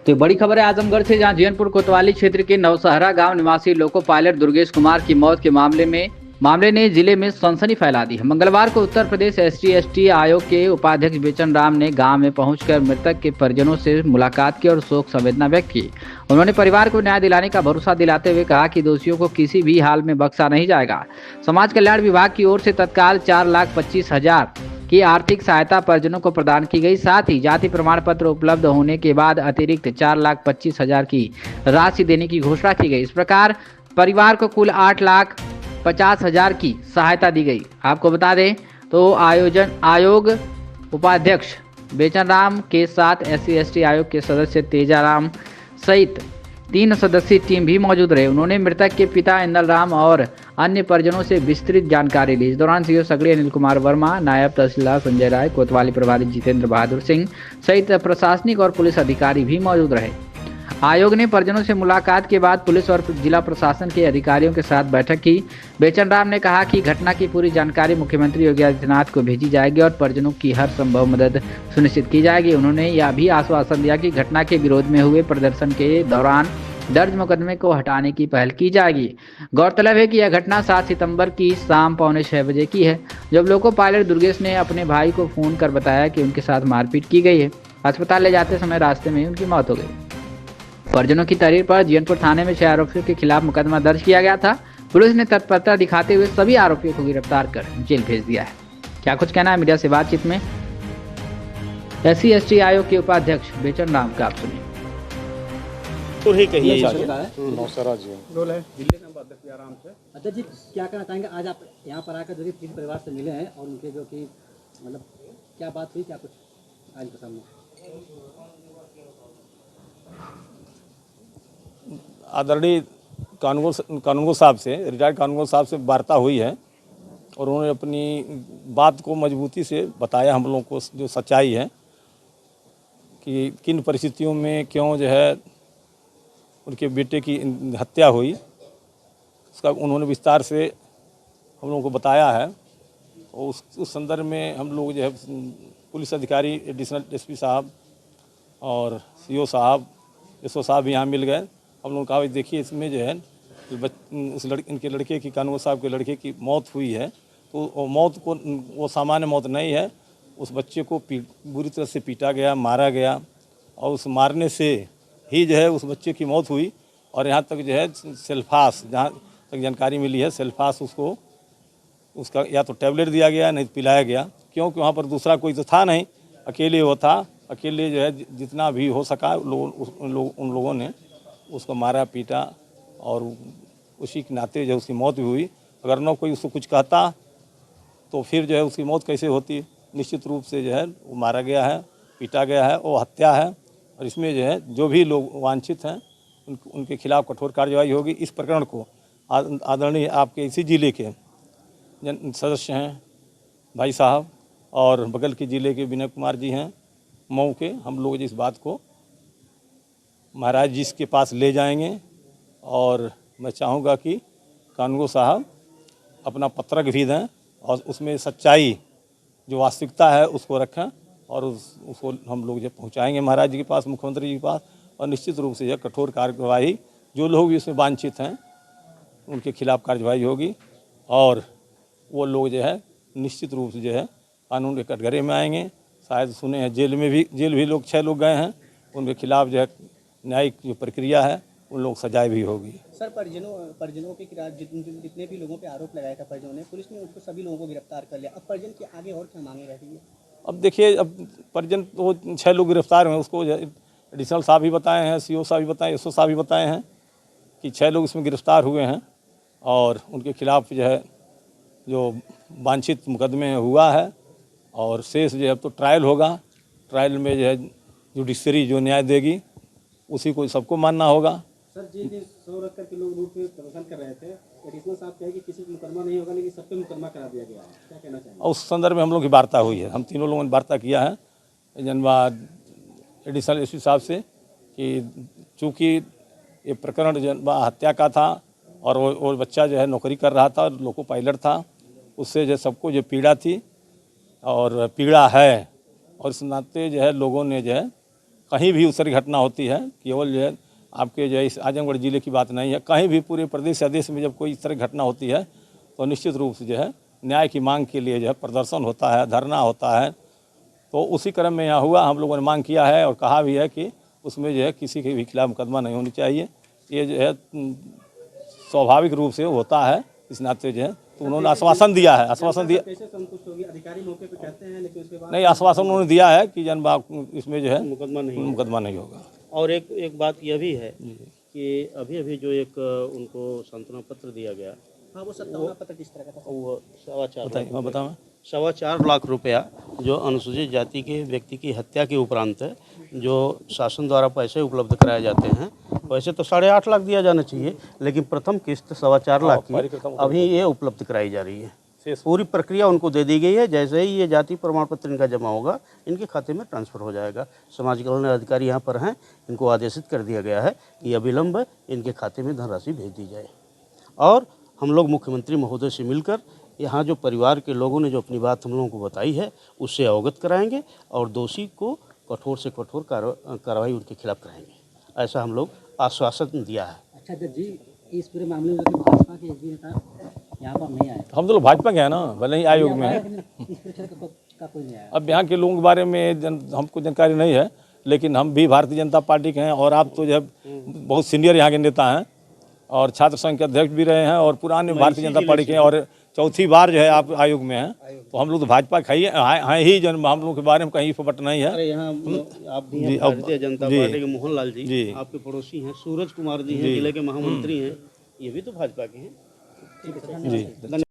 तो बड़ी खबर है आजमगढ़ से, जहां जीयनपुर कोतवाली क्षेत्र के नवसहरा गांव निवासी लोको पायलट दुर्गेश कुमार की मौत के मामले ने जिले में सनसनी फैला दी है। मंगलवार को उत्तर प्रदेश ST/ST आयोग के उपाध्यक्ष बेचन राम ने गांव में पहुंचकर मृतक के परिजनों से मुलाकात की और शोक संवेदना व्यक्त की। उन्होंने परिवार को न्याय दिलाने का भरोसा दिलाते हुए कहा कि दोषियों को किसी भी हाल में बख्शा नहीं जाएगा। समाज कल्याण विभाग की ओर से तत्काल 4,25,000 की आर्थिक सहायता परिजनों को प्रदान की गई। साथ ही जाति प्रमाण पत्र उपलब्ध होने के बाद अतिरिक्त 4,25,000 की राशि देने की घोषणा की गई। इस प्रकार परिवार को कुल 8,50,000 की सहायता दी गई। आपको बता दें तो आयोग उपाध्यक्ष बेचन राम के साथ SC/ST आयोग के सदस्य तेजाराम सहित 3 सदस्यीय टीम भी मौजूद रहे। उन्होंने मृतक के पिता इंदल राम और अन्य परिजनों से विस्तृत जानकारी ली। इस दौरान CO सगड़ी अनिल कुमार वर्मा, नायब तहसीलदार संजय राय, कोतवाली प्रभारी जितेंद्र बहादुर सिंह सहित प्रशासनिक और पुलिस अधिकारी भी मौजूद रहे। आयोग ने परिजनों से मुलाकात के बाद पुलिस और जिला प्रशासन के अधिकारियों के साथ बैठक की। बेचन राम ने कहा कि घटना की पूरी जानकारी मुख्यमंत्री योगी आदित्यनाथ को भेजी जाएगी और परिजनों की हर संभव मदद सुनिश्चित की जाएगी। उन्होंने यह भी आश्वासन दिया कि घटना के विरोध में हुए प्रदर्शन के दौरान दर्ज मुकदमे को हटाने की पहल की जाएगी। गौरतलब है कि यह घटना 7 सितंबर की शाम 5:45 बजे की है, जब लोको पायलट दुर्गेश ने अपने भाई को फोन कर बताया कि उनके साथ मारपीट की गई है। अस्पताल ले जाते समय रास्ते में उनकी मौत हो गई। परिजनों की तहरीर पर जीयनपुर थाने में 6 आरोपियों के खिलाफ मुकदमा दर्ज किया गया था। पुलिस ने तत्परता दिखाते हुए सभी आरोपियों को गिरफ्तार कर जेल भेज दिया है। क्या कुछ कहना है मीडिया से बातचीत में SC/ST आयोग के उपाध्यक्ष बेचन राम का, आप सुनिए। तो ही कहिए नौसरा जी रोल है दिल्ली में अध्यक्ष भी आराम से। अध्यक्ष जी, क्या कहना चाहेंगे? आज आप यहाँ पर आकर जो कि पीड़ित परिवार से मिले हैं और उनके जो कि मतलब क्या बात हुई, क्या कुछ आज के सामने? आदरणीय कानूनगो साहब से, रिटायर्ड कानूनगो साहब से वार्ता हुई है और उन्होंने अपनी बात को मजबूती से बताया हम लोगों को, जो सच्चाई है कि किन परिस्थितियों में क्यों जो है उनके बेटे की हत्या हुई, उसका उन्होंने विस्तार से हम लोगों को बताया है। और उस संदर्भ में हम लोग जो है पुलिस अधिकारी एडिशनल SP साहब और CO साहब, SO साहब भी यहाँ मिल गए। हम लोगों ने कहा देखिए इसमें जो है इनके लड़के की, कानून साहब के लड़के की मौत हुई है, तो वो मौत को वो सामान्य मौत नहीं है। उस बच्चे को बुरी तरह से पीटा गया, मारा गया और उस मारने से ही जो है उस बच्चे की मौत हुई। और यहाँ तक जो है सेल्फास, जहाँ तक जानकारी मिली है, सेल्फास उसका या तो टैबलेट दिया गया नहीं तो पिलाया गया, क्योंकि वहाँ पर दूसरा कोई तो था नहीं, अकेले वो था। अकेले जो है जितना भी हो सका उन लोगों ने उसको मारा पीटा और उसी के नाते जो उसकी मौत भी हुई। अगर न कोई उसको कुछ कहता तो फिर जो है उसकी मौत कैसे होती। निश्चित रूप से जो है वो मारा गया है, पीटा गया है, वो हत्या है। और इसमें जो है जो भी लोग वांछित हैं उनके खिलाफ कठोर कार्रवाई होगी। इस प्रकरण को आदरणीय आपके इसी ज़िले के सदस्य हैं भाई साहब और बगल के ज़िले के विनय कुमार जी हैं मऊ के, हम लोग इस बात को महाराज जी के पास ले जाएंगे। और मैं चाहूँगा कि कानूनगो साहब अपना पत्रक भी दें और उसमें सच्चाई जो वास्तविकता है उसको रखें और उसको हम लोग जब पहुँचाएँगे महाराज जी के पास, मुख्यमंत्री जी के पास। और निश्चित रूप से यह कठोर कार्यवाही, जो लोग भी इसमें वांछित हैं उनके खिलाफ कार्यवाही होगी और वो लोग जो है निश्चित रूप से जो है कानून के कटघरे में आएंगे। शायद सुने हैं जेल भी लोग 6 लोग गए हैं, उनके खिलाफ जो है न्यायिक जो प्रक्रिया है उन लोग सजाए भी होगी। सर, परिजनों के खिलाफ जितने भी लोगों पे आरोप लगाया था परिजनों ने, पुलिस ने उनको सभी लोगों को गिरफ्तार कर लिया। अब परिजन के आगे और क्या मांगे रहती है? अब देखिए, अब परिजन तो 6 लोग गिरफ्तार हुए, उसको एडिशनल साहब भी बताए हैं, CO साहब भी बताए, SO साहब भी बताए हैं कि 6 लोग इसमें गिरफ्तार हुए हैं और उनके खिलाफ जो है जो वांछित मुकदमे हुआ है और शेष जो है अब तो ट्रायल होगा। ट्रायल में जो है जुडिशरी जो न्याय देगी उसी को सबको मानना होगा। सर, जी 100 रख कर लोग रूट पे प्रदर्शन कर रहे थे, एडिशनल साहब कहे कि किसी पे मुकदमा नहीं होगा लेकिन सब पे मुकदमा करा दिया गया है, क्या कहना चाहिए? और उस संदर्भ में हम लोग की वार्ता हुई है, हम तीनों लोगों ने वार्ता किया है जनवाद एडिशनल SP साहब से कि चूँकि ये प्रकरण हत्या का था और वो बच्चा जो है नौकरी कर रहा था, लोको पायलट था, उससे जो सबको जो पीड़ा थी और पीड़ा है और इस नाते जो है लोगों ने जो है कहीं भी उस तरह की घटना होती है, केवल जो है आपके जो है इस आजमगढ़ ज़िले की बात नहीं है, कहीं भी पूरे प्रदेश या देश में जब कोई इस तरह की घटना होती है तो निश्चित रूप से जो है न्याय की मांग के लिए जो है प्रदर्शन होता है, धरना होता है। तो उसी क्रम में यहाँ हुआ, हम लोगों ने मांग किया है और कहा भी है कि उसमें जो है किसी के भी खिलाफ मुकदमा नहीं होनी चाहिए। ये जो है स्वाभाविक रूप से होता है, इस नाते जो है तो उन्होंने आश्वासन दिया है, आश्वासन दिया कैसे संतुष्ट होगी? अधिकारी मौके पे कहते हैं लेकिन उसके बाद नहीं, आश्वासन उन्होंने दिया है कि जनबाग इसमें जो है मुकदमा नहीं होगा। और एक बात यह भी है कि अभी जो एक उनको सांत्वना पत्र दिया गया, हाँ वो सत्तावना पत्र किस तरह का था? वो 4.25 मैं बताऊँ 4.25 लाख रुपया जो अनुसूचित जाति के व्यक्ति की हत्या के उपरांत जो शासन द्वारा पैसे उपलब्ध कराए जाते हैं, वैसे तो 8.5 लाख दिया जाना चाहिए, लेकिन प्रथम किस्त 4.25 लाख की अभी ये उपलब्ध कराई जा रही है। पूरी प्रक्रिया उनको दे दी गई है, जैसे ही ये जाति प्रमाण पत्र इनका जमा होगा इनके खाते में ट्रांसफ़र हो जाएगा। समाज कल्याण अधिकारी यहाँ पर हैं, इनको आदेशित कर दिया गया है कि अविलंब इनके खाते में धनराशि भेज दी जाए। और हम लोग मुख्यमंत्री महोदय से मिलकर यहाँ जो परिवार के लोगों ने जो अपनी बात हम लोगों को बताई है उससे अवगत कराएंगे और दोषी को कठोर से कठोर कार्रवाई उनके खिलाफ कराएंगे, ऐसा हम लोग आश्वासन दिया है। अच्छा जज जी, इस पूरे मामले में भाजपा के एक भी नेता यहाँ पर नहीं आए, हम तो लोग भाजपा के हैं ना, भले ही आयोग में है। इस परीक्षा का कोई नहीं आया। अब यहाँ के लोगों के बारे में हमको जानकारी नहीं है, लेकिन हम भी भारतीय जनता पार्टी के हैं और आप तो जब बहुत सीनियर यहाँ के नेता हैं और छात्र संघ के अध्यक्ष भी रहे हैं और पुराने भारतीय जनता पार्टी के हैं और चौथी बार जो है आप आयोग में हैं, तो हम लोग तो भाजपा हैं ही, जन हम लोग के बारे में कहीं फपट नहीं है। अरे यहाँ आप भी हैं भारतीय जनता पार्टी के मोहनलाल जी, आपके पड़ोसी हैं, सूरज कुमार जी हैं, जिले के महामंत्री हैं, ये भी तो भाजपा के हैं। जी।